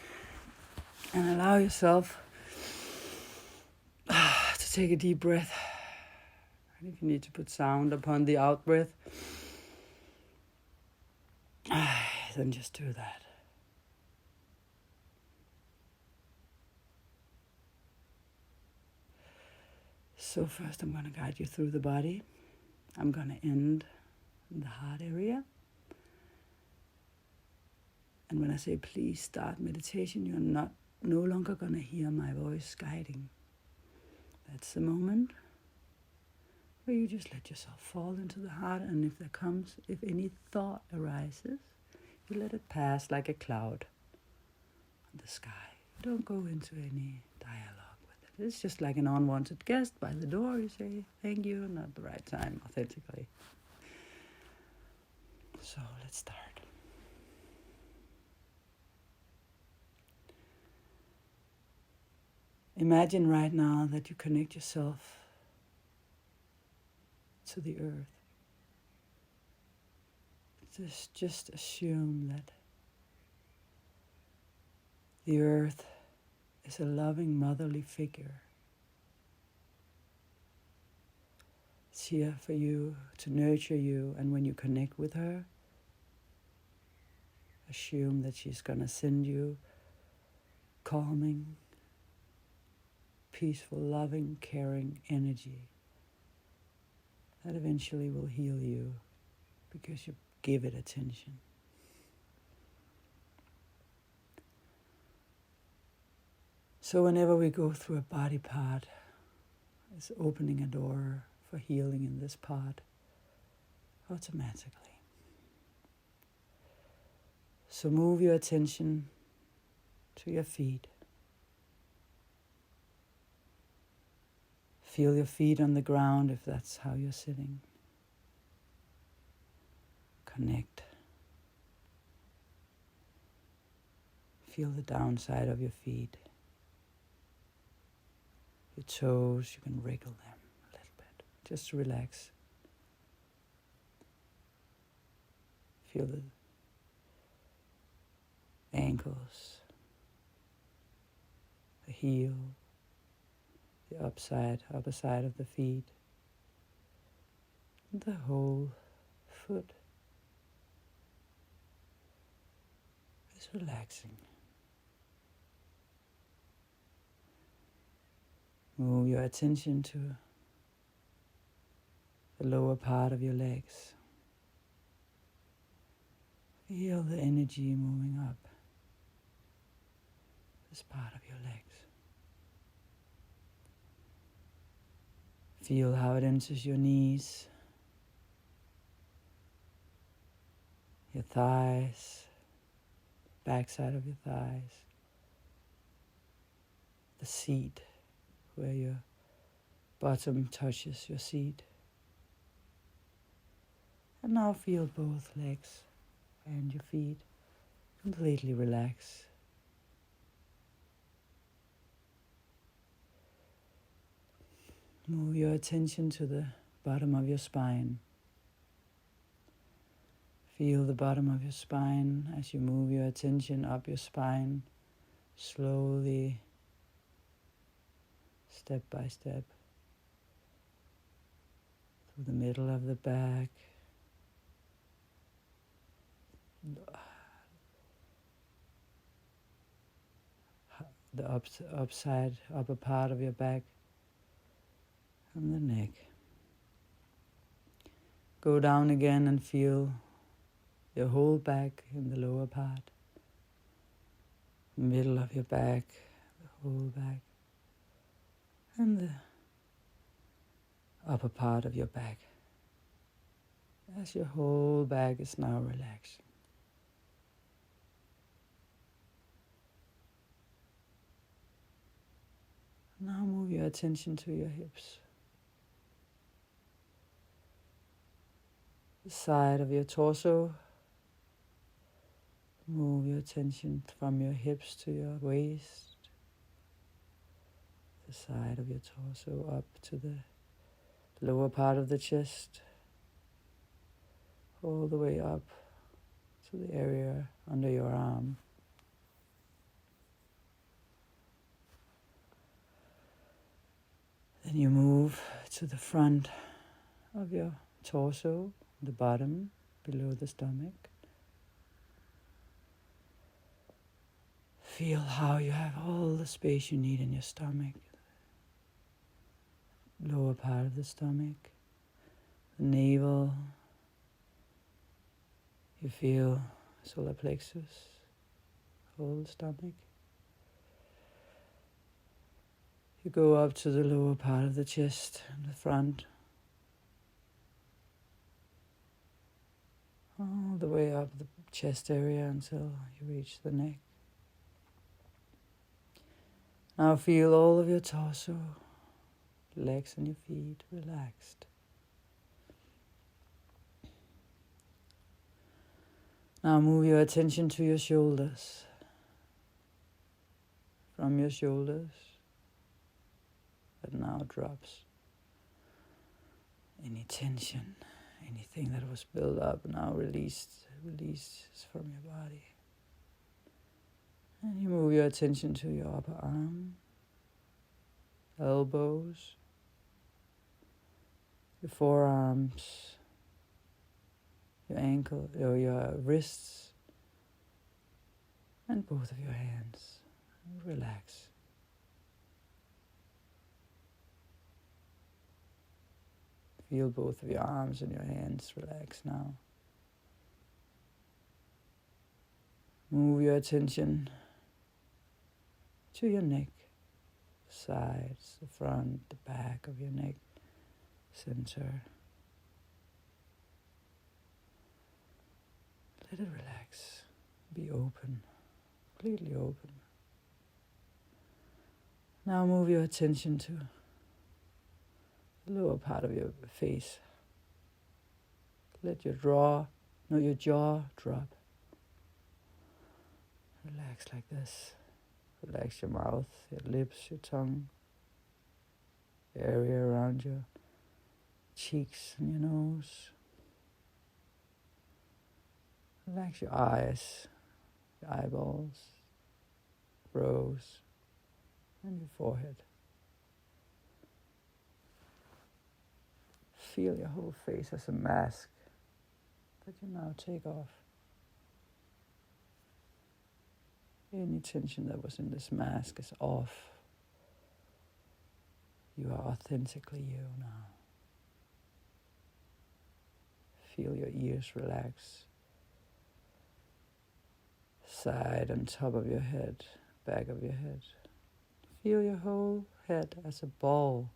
And allow yourself to take a deep breath. And if you need to put sound upon the out breath, then just do that. So first I'm going to guide you through the body. I'm going to end in the heart area. And when I say please start meditation, you're no longer going to hear my voice guiding. That's the moment where you just let yourself fall into the heart, and if any thought arises, you let it pass like a cloud on the sky. You don't go into any dialogue with it. It's just like an unwanted guest by the door. You say, thank you, not at the right time, authentically. So let's start. Imagine right now that you connect yourself to the earth. Just assume that the earth is a loving motherly figure. It's here for you, to nurture you, and when you connect with her, assume that she's going to send you calming, peaceful, loving, caring energy that eventually will heal you because you give it attention. So whenever we go through a body part, it's opening a door for healing in this part automatically. So move your attention to your feet. Feel your feet on the ground if that's how you're sitting. Connect. Feel the downside of your feet. Your toes, you can wriggle them a little bit. Just relax. Feel the ankles, the heel, the upper side of the feet, and the whole foot is relaxing. Move your attention to the lower part of your legs. Feel the energy moving up this part of your legs. Feel how it enters your knees, your thighs, backside of your thighs, the seat where your bottom touches your seat. And now feel both legs and your feet completely relax. Move your attention to the bottom of your spine. Feel the bottom of your spine as you move your attention up your spine, slowly, step by step, through the middle of the back, the upper part of your back, and the neck. Go down again and feel your whole back in the lower part, middle of your back, the whole back, and the upper part of your back, as your whole back is now relaxing. Now move your attention to your hips, the side of your torso. Move your attention from your hips to your waist, the side of your torso up to the lower part of the chest, all the way up to the area under your arm. Then you move to the front of your torso, the bottom, below the stomach. Feel how you have all the space you need in your stomach, lower part of the stomach, the navel. You feel solar plexus, whole stomach. You go up to the lower part of the chest and the front, all the way up the chest area until you reach the neck. Now feel all of your torso, legs and your feet relaxed. Now move your attention to your shoulders. From your shoulders, that now drops. Any tension, anything that was built up now releases from your body. And you move your attention to your upper arm, elbows, your forearms, your ankle, or your wrists, and both of your hands. Relax. Feel both of your arms and your hands relax now. Move your attention to your neck, the sides, the front, the back of your neck, center. Let it relax. Be open, completely open. Now move your attention to the lower part of your face. Let your jaw drop. Relax like this. Relax your mouth, your lips, your tongue, the area around your cheeks and your nose. Relax your eyes, your eyeballs, brows, and your forehead. Feel your whole face as a mask that you now take off. Any tension that was in this mask is off. You are authentically you now. Feel your ears relax. Side and top of your head, back of your head. Feel your whole head as a ball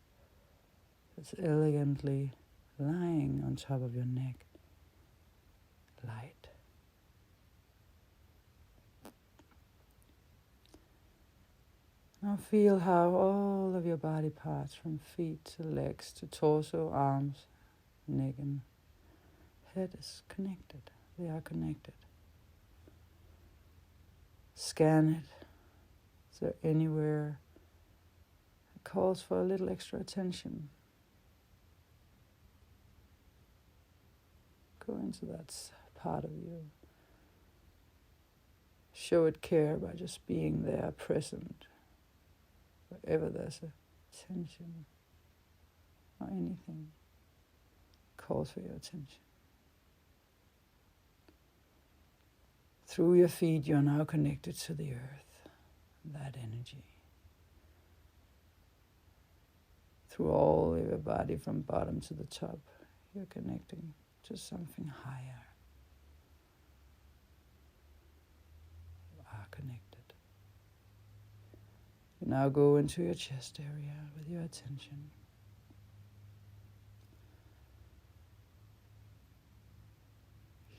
that's elegantly lying on top of your neck. Light, Now feel how all of your body parts, from feet to legs to torso, arms, neck and head, is connected. They are connected. Scan it. Is there anywhere that calls for a little extra attention? Go into that part of you. Show it care by just being there, present. Wherever there's a tension or anything calls for your attention. Through your feet, you're now connected to the earth, that energy. Through all of your body, from bottom to the top, you're connecting to something higher. You are connected. You now go into your chest area with your attention.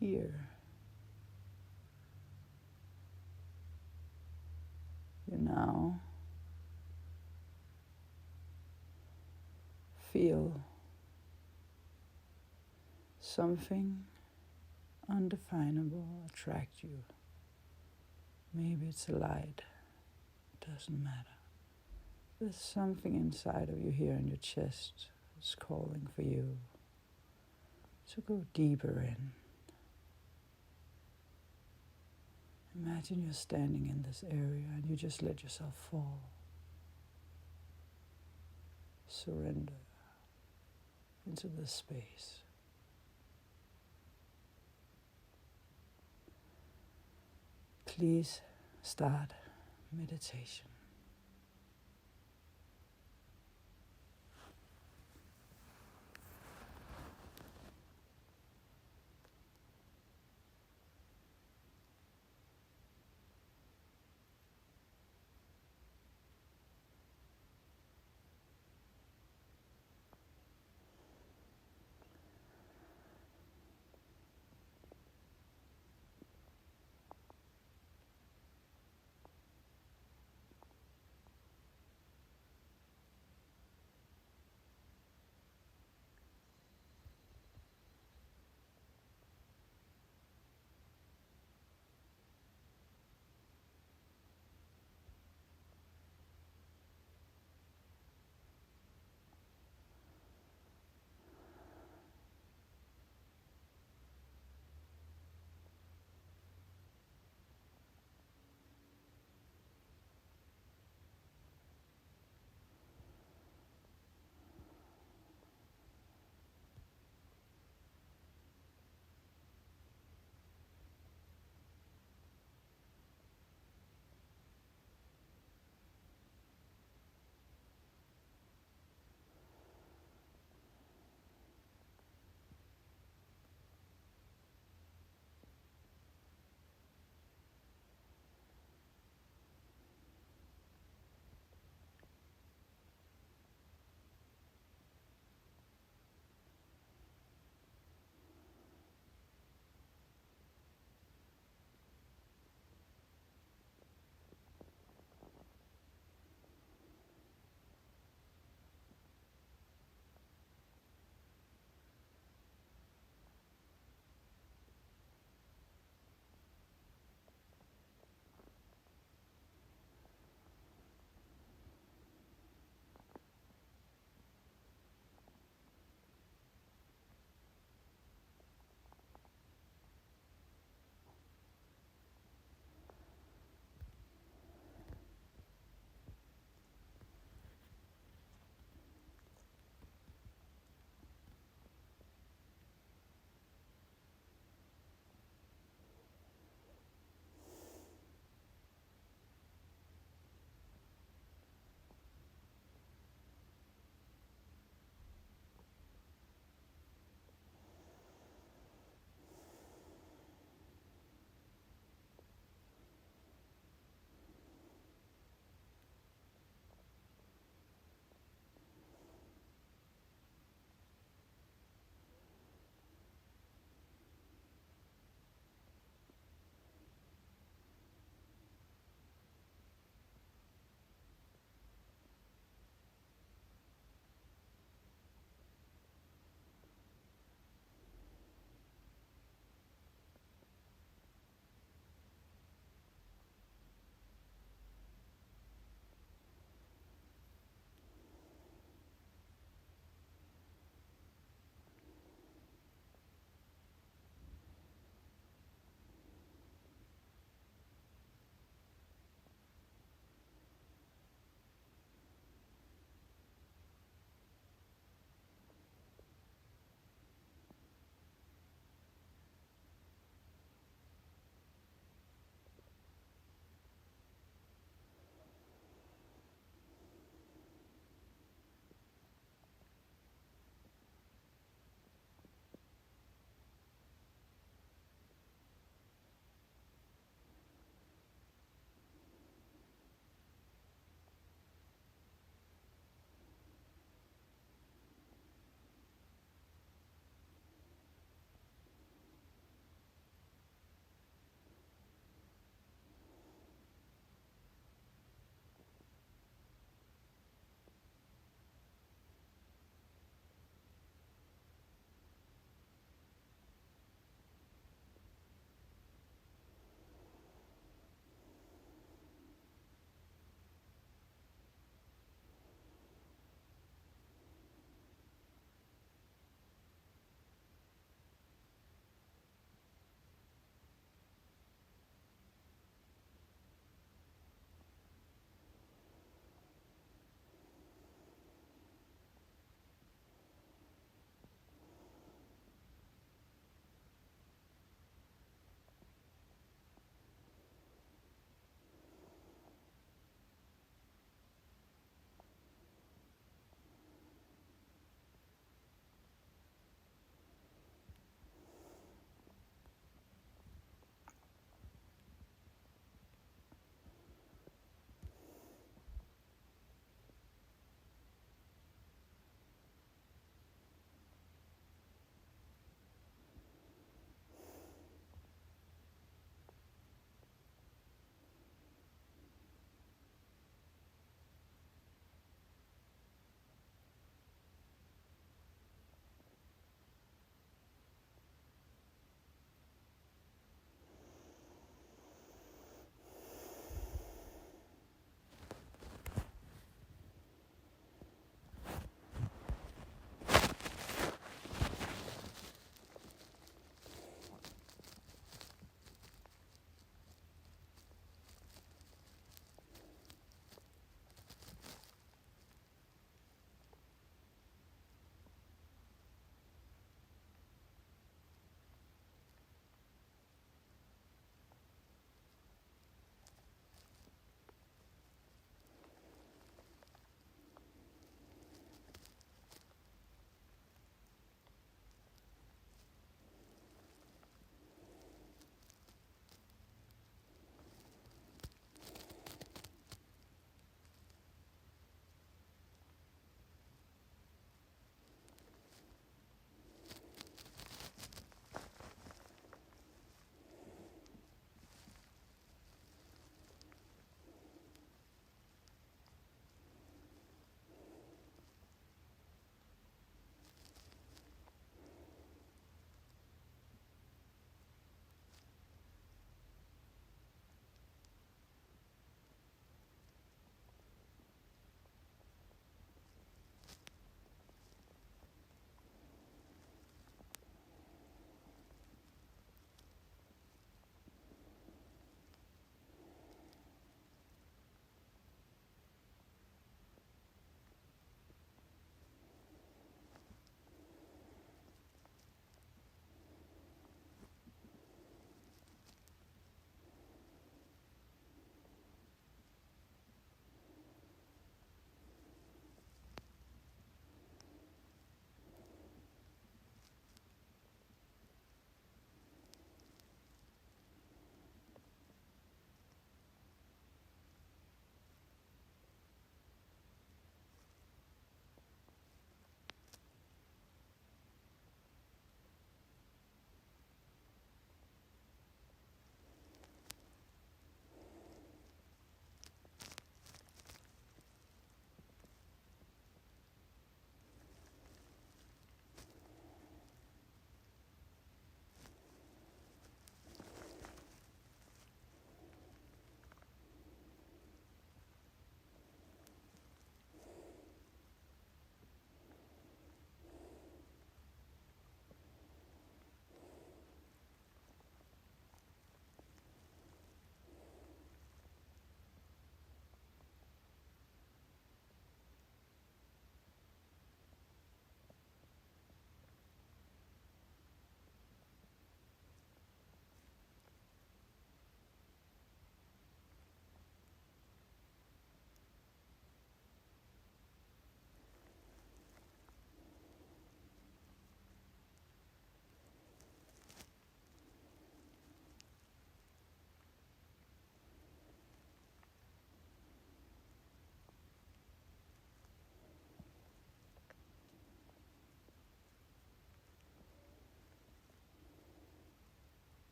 Here, you now feel something undefinable attract you. Maybe it's a light. Doesn't matter. There's something inside of you here in your chest that's calling for you to go deeper in. Imagine you're standing in this area and you just let yourself fall. Surrender into this space. Please start meditation.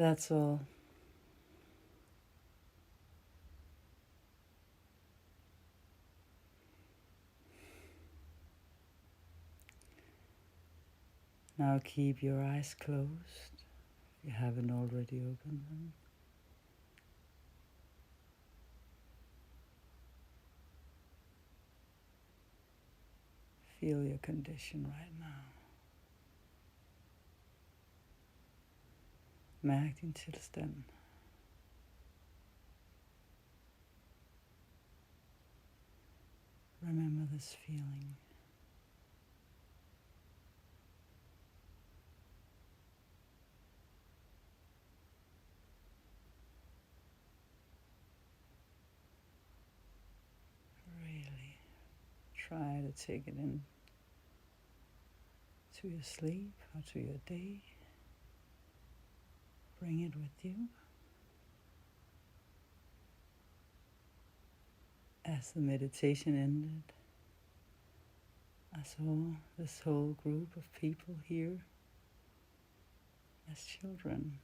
That's all. Now keep your eyes closed if you haven't already opened them. Feel your condition right now. Mærk din tilstand. Remember this feeling. Really try to take it in to your sleep or to your day. Bring it with you. As the meditation ended, I saw this whole group of people here as children.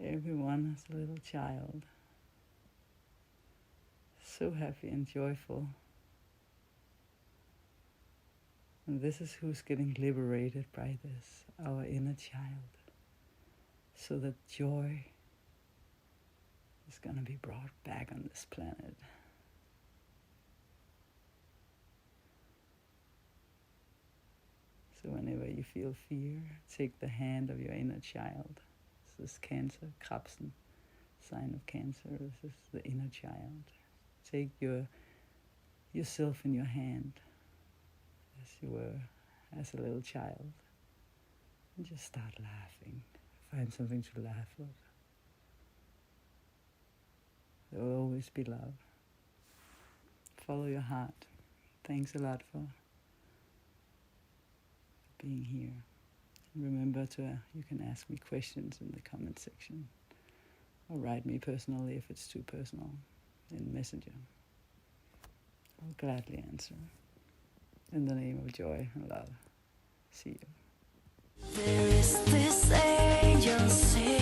Everyone as a little child. So happy and joyful. And this is who's getting liberated by this, our inner child. So that joy is going to be brought back on this planet. So whenever you feel fear, take the hand of your inner child. This is Cancer, Krebsen, sign of Cancer. This is the inner child. Take yourself in your hand as you were as a little child. And just start laughing. Find something to laugh at. There will always be love. Follow your heart. Thanks a lot for being here. And remember you can ask me questions in the comment section. Or write me personally if it's too personal in Messenger. I'll gladly answer. In the name of joy and love. See you. There is this angel singing.